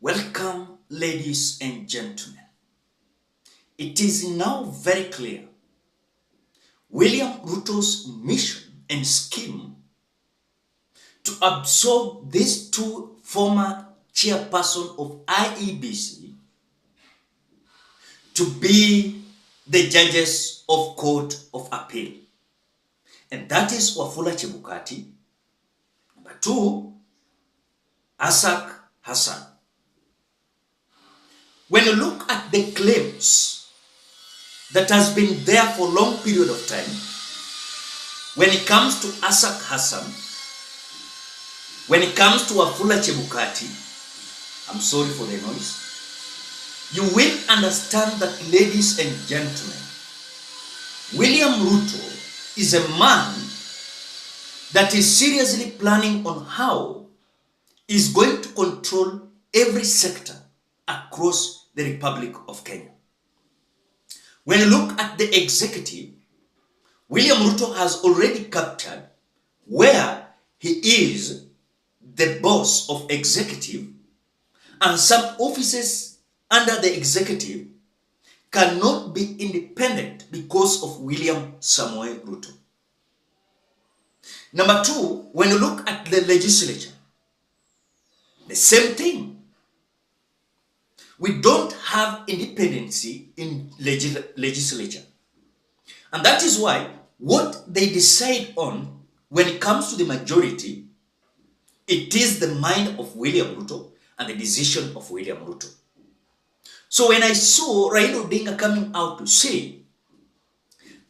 Welcome, ladies and gentlemen. It is now very clear William Ruto's mission and scheme to absorb these two former chairpersons of IEBC to be the judges of Court of Appeal. And that is Wafula Chebukati. Number 2, Isaac Hassan. When you look at the claims that has been there for a long period of time, when it comes to Isaac Hassan, when it comes to Wafula Chebukati, I'm sorry for the noise, you will understand that, ladies and gentlemen, William Ruto is a man that is seriously planning on how he's going to control every sector across the Republic of Kenya. When you look at the executive, William Ruto has already captured where he is the boss of executive, and some offices under the executive cannot be independent because of William Samoei Ruto. Number 2, when you look at the legislature, the same thing. We don't have independency in legislature. And that is why what they decide on when it comes to the majority, it is the mind of William Ruto and the decision of William Ruto. So when I saw Raila Odinga coming out to say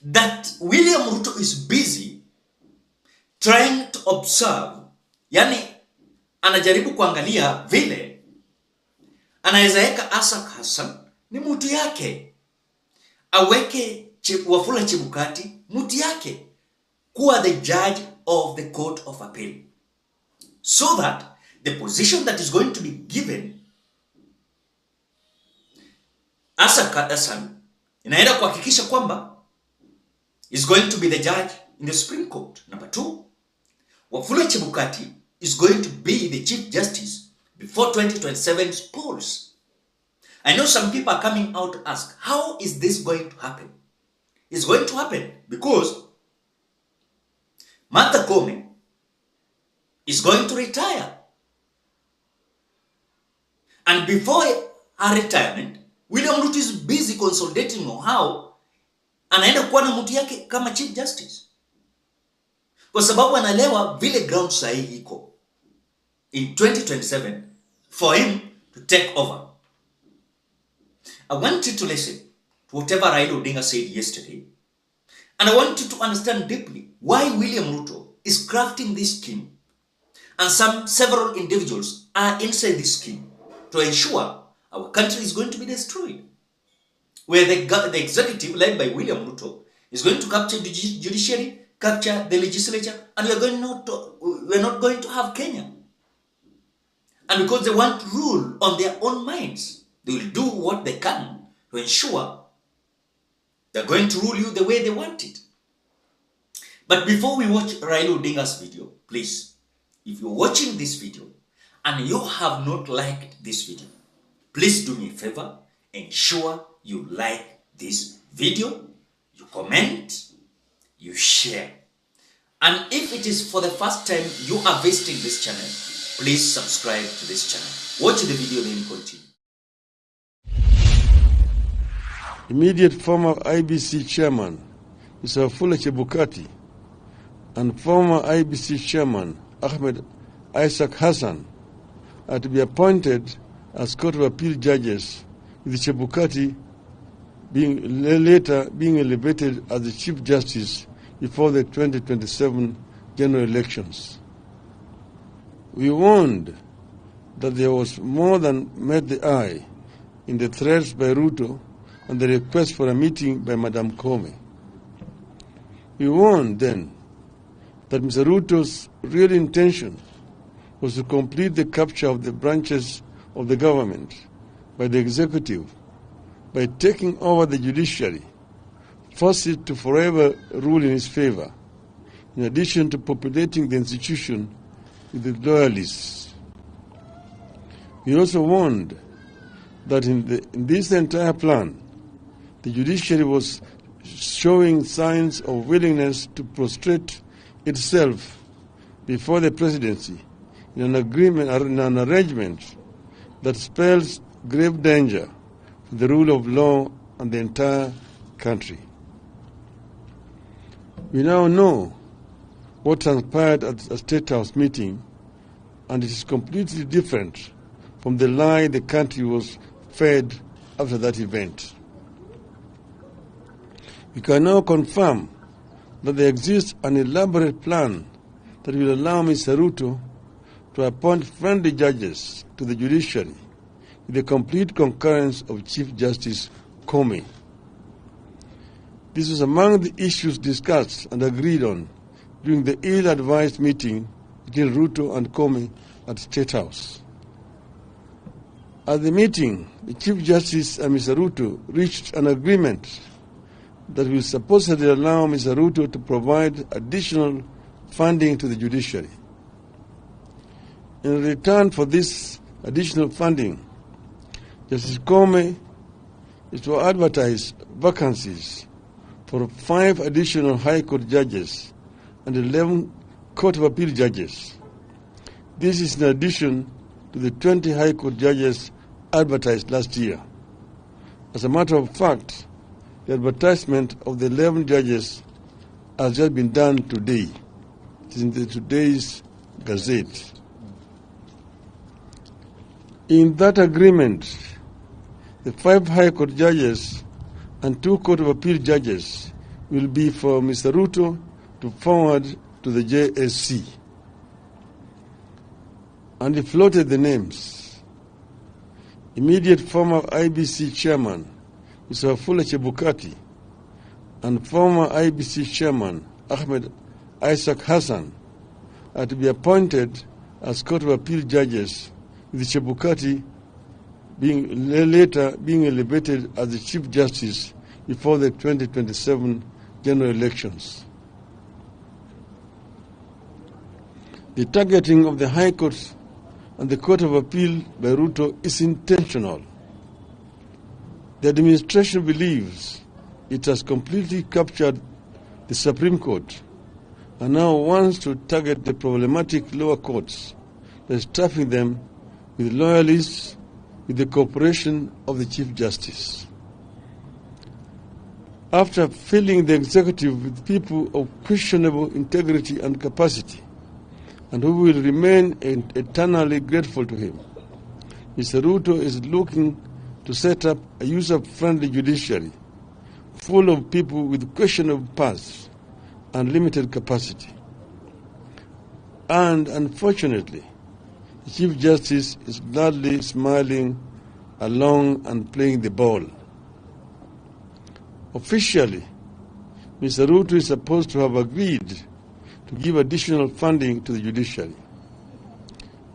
that William Ruto is busy trying to observe, yani anajaribu kuangalia vile anaweza weka Isaac Hassan ni mtu yake, aweke Wafula Chebukati mtu yake kuwa the judge of the Court of Appeal, so that the position that is going to be given Isaac Hassan inaenda kuhakikisha kwamba is going to be the judge in the Supreme Court. Number 2, Wafula Chebukati is going to be the Chief Justice before 2027's polls. I know some people are coming out to ask, how is this going to happen? It's going to happen because Martha Koome is going to retire. And before her retirement, William Ruto is busy consolidating on how anaenda kuwa na mtu yake kama Chief Justice, kwa sababu analewa vile ground sahihi iko in 2027 for him to take over. I want you to listen to whatever Raila Odinga said yesterday, and I want you to understand deeply why William Ruto is crafting this scheme, and several individuals are inside this scheme to ensure our country is going to be destroyed, where the executive led by William Ruto is going to capture the judiciary, capture the legislature, and we're not going to have Kenya. And because they want to rule on their own minds, they will do what they can to ensure they're going to rule you the way they want it. But before we watch Raila Odinga's video, please, if you're watching this video and you have not liked this video, please do me a favor, ensure you like this video, you comment, you share. And if it is for the first time you are visiting this channel, please subscribe to this channel. Watch the video, then continue. Immediate former IEBC chairman, Mr. Wafula Chebukati, and former IEBC chairman, Ahmed Isaac Hassan, are to be appointed as Court of Appeal judges, with Chebukati later being elevated as the Chief Justice before the 2027 general elections. We warned that there was more than met the eye in the threats by Ruto and the request for a meeting by Madam Koome. We warned then that Mr. Ruto's real intention was to complete the capture of the branches of the government by the executive by taking over the judiciary, force it to forever rule in his favor, in addition to populating the institution with the loyalists. We also warned that in this entire plan, the judiciary was showing signs of willingness to prostrate itself before the presidency in an agreement or in an arrangement that spells grave danger for the rule of law and the entire country. We now know what transpired at a State House meeting, and it is completely different from the lie the country was fed after that event. We can now confirm that there exists an elaborate plan that will allow Mr. Ruto to appoint friendly judges to the judiciary with the complete concurrence of Chief Justice Comey. This was among the issues discussed and agreed on during the ill-advised meeting between Ruto and Comey at State House. At the meeting, the Chief Justice and Mr. Ruto reached an agreement that will supposedly allow Mr. Ruto to provide additional funding to the judiciary. In return for this additional funding, Justice Comey is to advertise vacancies for 5 additional High Court judges and 11 Court of Appeal judges. This is in addition to the 20 High Court judges advertised last year. As a matter of fact, the advertisement of the 11 judges has just been done today. It is in today's Gazette. In that agreement, the 5 High Court judges and 2 Court of Appeal judges will be for Mr. Ruto to forward to the JSC. And he floated the names. Immediate former IEBC chairman, Mr. Chebukati, and former IEBC chairman, Ahmed Isaac Hassan, are to be appointed as Court of Appeal judges, with Chebukati later being elevated as the Chief Justice before the 2027 general elections. The targeting of the High Court and the Court of Appeal by Ruto is intentional. The administration believes it has completely captured the Supreme Court and now wants to target the problematic lower courts by stuffing them with loyalists with the cooperation of the Chief Justice. After filling the executive with people of questionable integrity and capacity, and who will remain eternally grateful to him, Mr. Ruto is looking to set up a user-friendly judiciary full of people with questionable pasts and limited capacity. And unfortunately, the Chief Justice is gladly smiling along and playing the ball. Officially, Mr. Ruto is supposed to have agreed to give additional funding to the judiciary.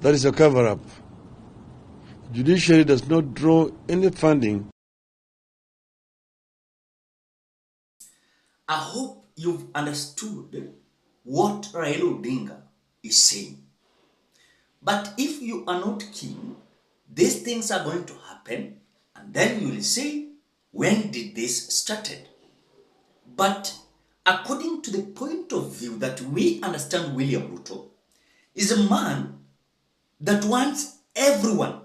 That is a cover-up. The judiciary does not draw any funding. I hope you've understood what Raila Odinga is saying. But if you are not keen, these things are going to happen, and then you will say, when did this started? But according to the point of view that we understand William Ruto is a man that wants everyone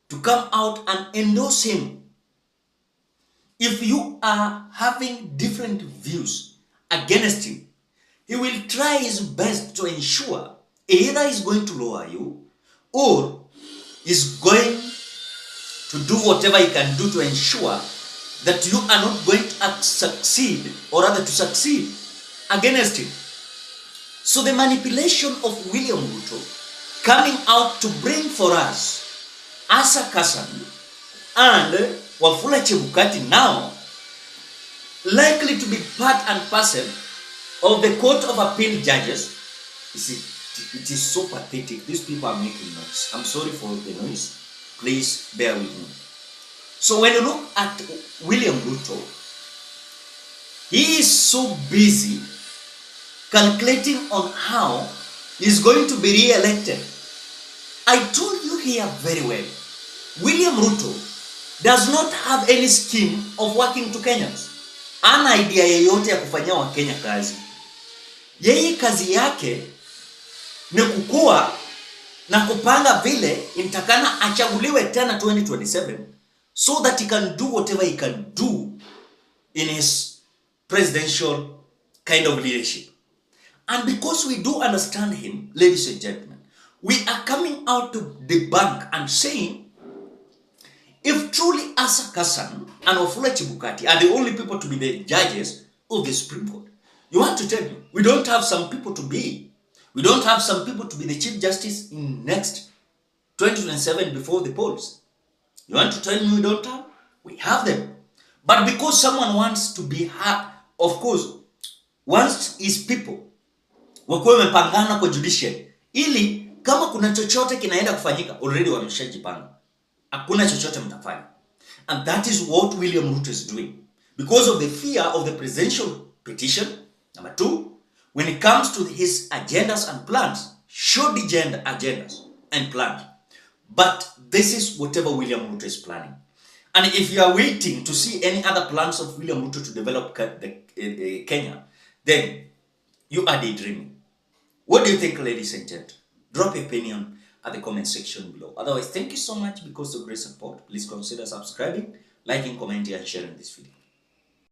to come out and endorse him. If you are having different views against him, he will try his best to ensure either he's going to lower you or is going to do whatever he can do to ensure that you are not going to succeed, or rather to succeed against him. So the manipulation of William Ruto coming out to bring for us Asa Kassan and Wafula Chebukati now likely to be part and parcel of the Court of Appeal judges. You see, it is so pathetic. These people are making noise. I'm sorry for the noise. Please bear with me. So when you look at William Ruto, he is so busy calculating on how he's going to be re-elected I told you here very well, William Ruto does not have any scheme of working to Kenyans. Ana idea yeyote ya kufanyia Wakenya kazi. Yeye kazi yake ni kukua na kupanga vile intakana achaguliwe tena 2027 so that he can do whatever he can do in his presidential kind of leadership. And because we do understand him, ladies and gentlemen, we are coming out to debunk and saying, if truly Asa Kassan and Wafula Chebukati are the only people to be the judges of the Supreme Court, you want to tell me we don't have some people to be? We don't have some people to be the Chief Justice in next 2027 before the polls? You want to tell me we don't have? We have them. But because someone wants to be hard, of course, wants his people wakuwe wamepangana kwa judiciary, ili kama kuna chochote kinaenda kufanyika, already wameshajipanga. Hakuna chochote mtafanya. And that is what William Ruto is doing. Because of the fear of the presidential petition. Number two, when it comes to his agendas and plans, should be agendas and plans. But this is whatever William Ruto is planning. And if you are waiting to see any other plans of William Ruto to develop Kenya, then you are daydreaming. What do you think, ladies and gentlemen? Drop your opinion at the comment section below. Otherwise, thank you so much because of great support. Please consider subscribing, liking, commenting, and sharing this video.